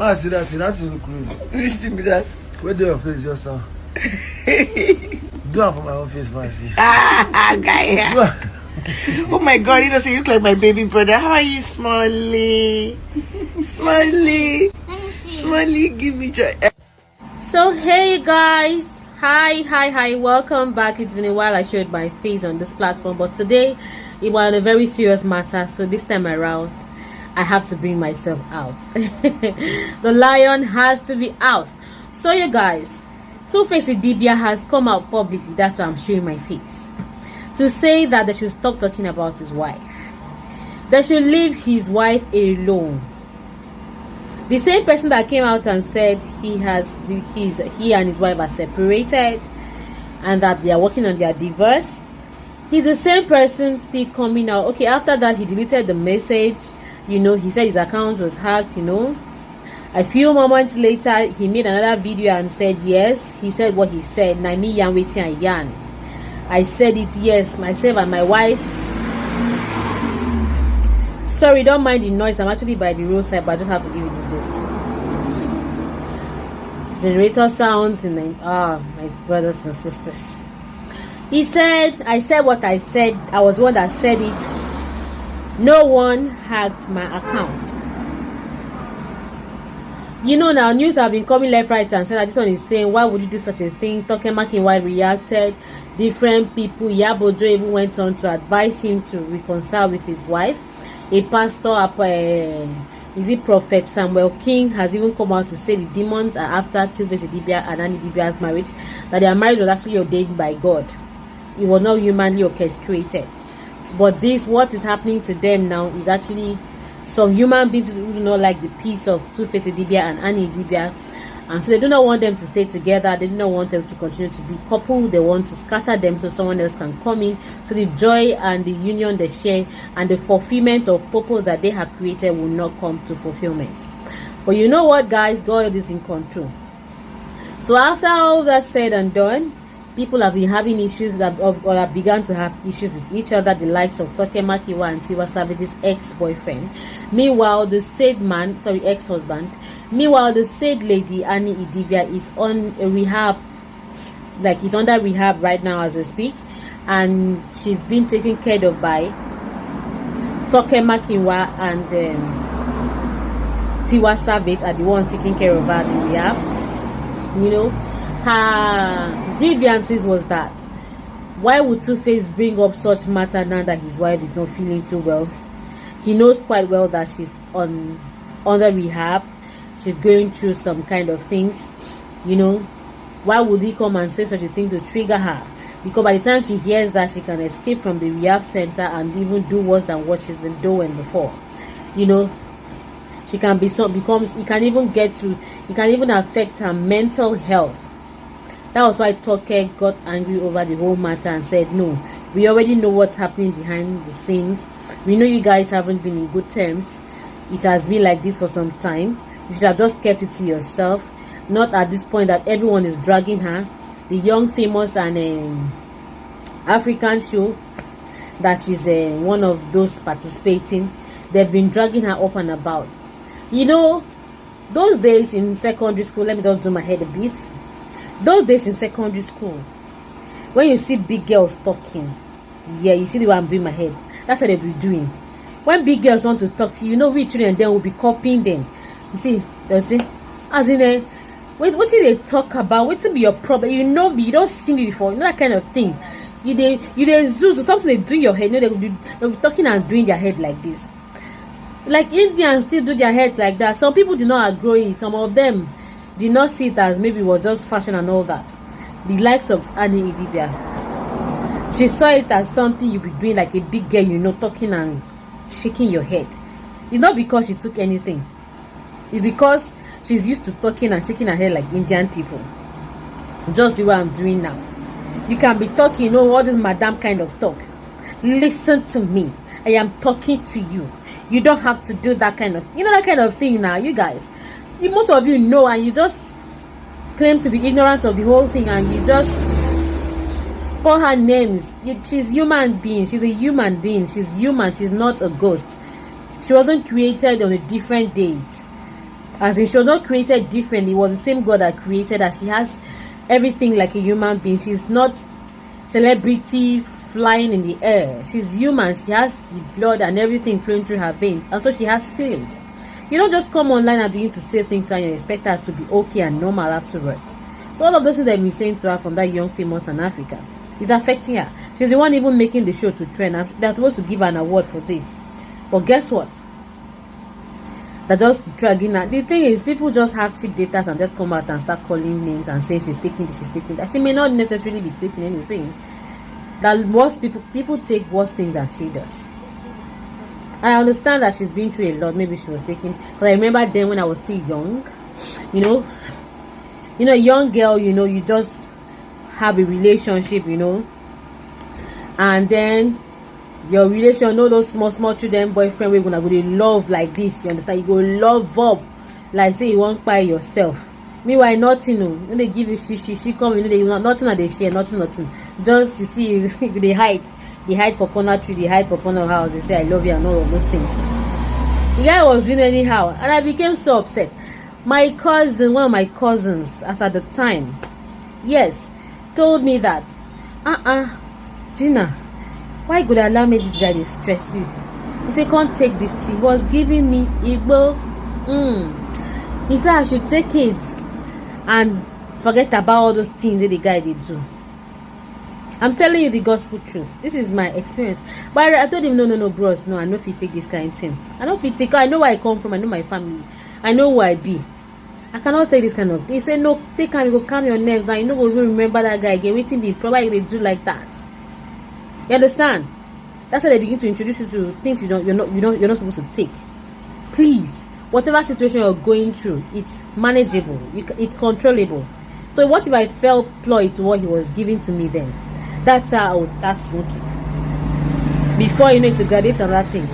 Man, see that, that's look rude. Listen to that. Where do your face just now? Do it for my own face, man. See. Guy. Oh my God, you look like my baby brother. How are you, Smiley? Smiley. Smiley, give me joy. So hey guys, hi, welcome back. It's been a while I showed my face on this platform, but today it was a very serious matter, so this time around I have to bring myself out. The lion has to be out. So you guys, Annie Idibia has come out publicly, that's why I'm showing my face, to say that they should stop talking about his wife. They should leave his wife alone. The same person that came out and said he and his wife are separated and that they are working on their divorce, he's the same person still coming out. Okay, after that he deleted the message. He said his account was hacked. A few moments later he made another video and said yes, he said what he said. Na me yan waiting and yan. I said it, yes, myself and my wife. Sorry, don't mind the noise. I'm actually by the roadside, but I just have to give you this gist. Generator sounds in my brothers and sisters. He said, I said what I said. I was the one that said it. No one hacked my account. Now news have been coming left, right, and center. This one is saying, why would you do such a thing? Talking Makinwa reacted. Different people. Yabojo even went on to advise him to reconcile with his wife. A pastor, Prophet Samuel King, has even come out to say the demons are after Annie Idibia and Annie Idibia's marriage, that their marriage was actually ordained by God. It was not humanly orchestrated. But what is happening to them now is actually some human beings who do not like the peace of Annie Idibia and Annie Idibia, and so they do not want them to stay together. They do not want them to continue to be couple. They want to scatter them so someone else can come in, so the joy and the union they share and the fulfillment of purpose that they have created will not come to fulfillment. But you know what, guys, God is in control. So after all that said and done, people have been having issues or have begun to have issues with each other, the likes of Toke Makinwa and Tiwa Savage's ex-boyfriend. Meanwhile, the said ex-husband. Meanwhile, the said lady, Annie Idibia, is on a rehab, he's under rehab right now as we speak, and she's been taken care of by Toke Makinwa and Tiwa Savage are the ones taking care of her in rehab. Her grievances was that, why would Two-Face bring up such matter now that his wife is not feeling too well? He knows quite well that she's under rehab. She's going through some kind of things. Why would he come and say such a thing to trigger her? Because by the time she hears that, she can escape from the rehab center and even do worse than what she's been doing before. She can it can even affect her mental health. That was why Toke got angry over the whole matter and said, no, we already know what's happening behind the scenes. We know you guys haven't been in good terms. It has been like this for some time. You should have just kept it to yourself. Not at this point that everyone is dragging her. The Young, Famous and African show that she's one of those participating, they've been dragging her up and about. Those days in secondary school, let me just do my head a bit. Those days in secondary school, when you see big girls talking, you see the way I'm doing my head. That's what they'll be doing. When big girls want to talk to you, we children then will be copying them. You see, as in what do they talk about? What will be your problem? You don't see me before. That kind of thing. You zoom to something they do in your head. They'll be talking and doing their head like this. Like Indians still do their heads like that. Some people do not agree. Some of them did not see it as maybe it was just fashion and all that. The likes of Annie Idibia, she saw it as something you be doing like a big girl, talking and shaking your head. It's not because she took anything. It's because she's used to talking and shaking her head like Indian people. Just do what I'm doing now. You can be talking, all this madam kind of talk. Listen to me. I am talking to you. You don't have to do that kind of, that kind of thing now, you guys. Most of you know, and you just claim to be ignorant of the whole thing, and you just call her names. She's human being. She's a human being. She's human. She's not a ghost. She wasn't created on a different date. As in, she was not created differently. It was the same God that created her. She has everything like a human being. She's not celebrity flying in the air. She's human. She has the blood and everything flowing through her veins, and so she has feelings. You don't just come online and begin to say things to her and you expect her to be okay and normal afterwards. So all of those things that we're saying to her from that young famous in Africa is affecting her. She's the one even making the show to trend. They're supposed to give her an award for this, but guess what? They're just dragging her. The thing is, people just have cheap data and just come out and start calling names and saying she's taking this, she's taking that. She may not necessarily be taking anything. That most people take worse things than she does. I understand that she's been through a lot. Maybe she was taking, but I remember then when I was still young, a young girl, you just have a relationship, and then your relation, those small children boyfriend, we're gonna go to love like this. You understand? You go love up, like say you won't buy yourself. Meanwhile, nothing. When they give you she come, they nothing that they share, nothing. Just to see they hide for corner tree, they hide for corner house. They say I love you and all of those things. The guy was doing anyhow, and I became so upset. My cousin, one of my cousins, as at the time, yes, told me that, Gina, why could I allow me this guy to stress you? He said, can't take this tea. He was giving me Igbo. He said I should take it and forget about all those things that the guy did do. I'm telling you the gospel truth. This is my experience. But I told him, no, bros, no, I know if you take this kind of thing. I know if you take, I know where I come from, I know my family, I know who I be. I cannot take this kind of thing. He said, no, take time, you go calm your nerves down. You know, we remember that guy again. Waiting the probably they do like that. You understand? That's how they begin to introduce you to things you're not supposed to take. Please, whatever situation you're going through, it's manageable, it's controllable. So what if I fell ploy to what he was giving to me then? That's how I would start smoking. Before you know to graduate on that thing,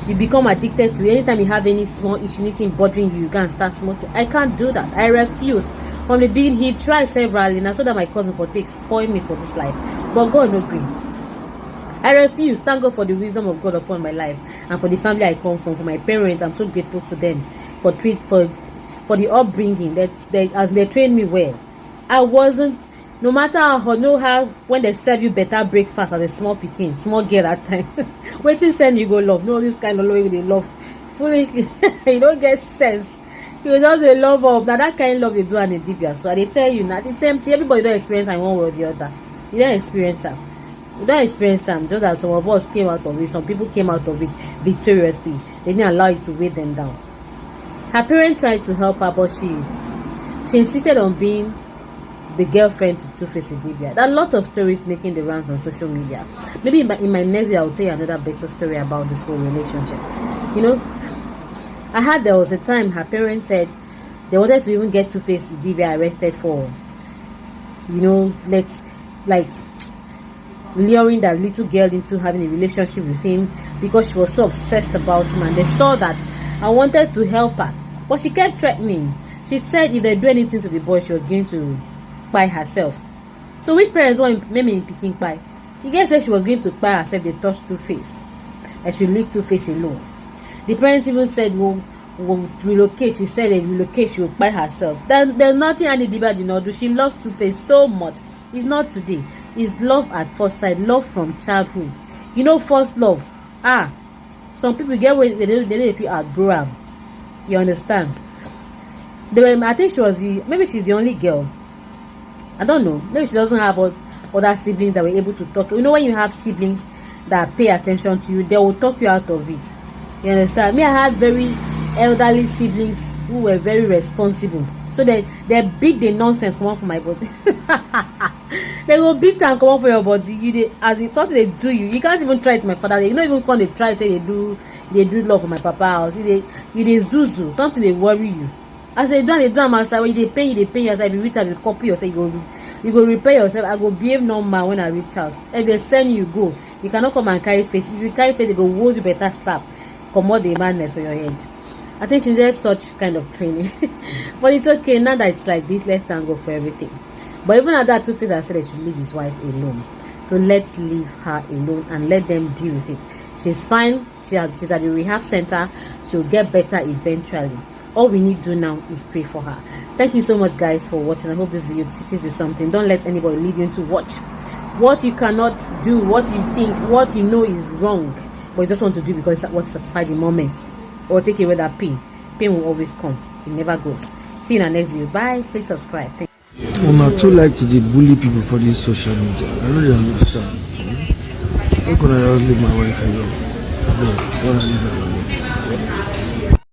you become addicted to it. Anytime you have any small issue, anything bothering you, you can start smoking. I can't do that. I refused. From the beginning, he tried severally, and I saw that my cousin for take spoil me for this life. But God no green. I refuse. Thank God for the wisdom of God upon my life and for the family I come from, for my parents. I'm so grateful to them for the upbringing that as they trained me well. I wasn't. No matter how when they serve you better breakfast as a small girl that time, waiting send you go love. No, this kind of love they love. Foolishly, you don't get sense. You just a love of now that kind of love they do Annie Idibia. So they tell you not it's empty. Everybody don't experience time one way or the other. You don't experience them. You don't experience them. Just as some of us came out of it, some people came out of it victoriously. They didn't allow it to weigh them down. Her parents tried to help her, but she insisted on being the girlfriend to Two-Face Idibia. There are lots of stories making the rounds on social media. Maybe in my next video, I'll tell you another better story about this whole relationship. I heard there was a time her parents said they wanted to even get Two-Face Idibia arrested for, luring that little girl into having a relationship with him because she was so obsessed about him, and they saw that and wanted to help her. But she kept threatening. She said if they do anything to the boy, she was going to by herself. So which parents want maybe picking pie? He guess said she was going to buy herself. They touched Two-Face. I should leave Two-Face alone. The parents even said we'll relocate. She said they relocate, she will buy herself. There's nothing Annie Idibia did not do. She loves Two-Face so much. It's not today. It's love at first sight, love from childhood. First love. Some people get when they don't feel outgrow. You understand? I think maybe she's the only girl. I don't know. Maybe she doesn't have other siblings that were able to talk. When you have siblings that pay attention to you, they will talk you out of it. You understand? I had very elderly siblings who were very responsible. So they beat the nonsense come out from my body. They go beat and come out from your body. As in something they do you can't even try it to my father. They not even when they try to say they do love for my papa house. You zuzu. Something they worry you. As they do them outside, when they pay you outside. If you reach out, you copy yourself, you go repair yourself. I go behave normal when I reach house. If they send you, go. You cannot come and carry face. If you carry face, they go woes you better stop. Come out the madness for your head. I think she needs such kind of training. But it's okay, now that it's like this, let's thank God for everything. But even at that, Two-Face has said they should leave his wife alone. So let's leave her alone and let them deal with it. She's fine. She's at the rehab center. She'll get better eventually. All we need to do now is pray for her. Thank you so much, guys, for watching. I hope this video teaches you something. Don't let anybody lead you into watch what you cannot do, what you think, what you know is wrong, but you just want to do because that what satisfies the moment, or take away that pain. Pain will always come. It never goes. See you in our next video. Bye. Please subscribe. Thank you. Una too like to bully people for this social media. I don't really understand. How can I just leave my wife alone? I beg, don't leave her alone.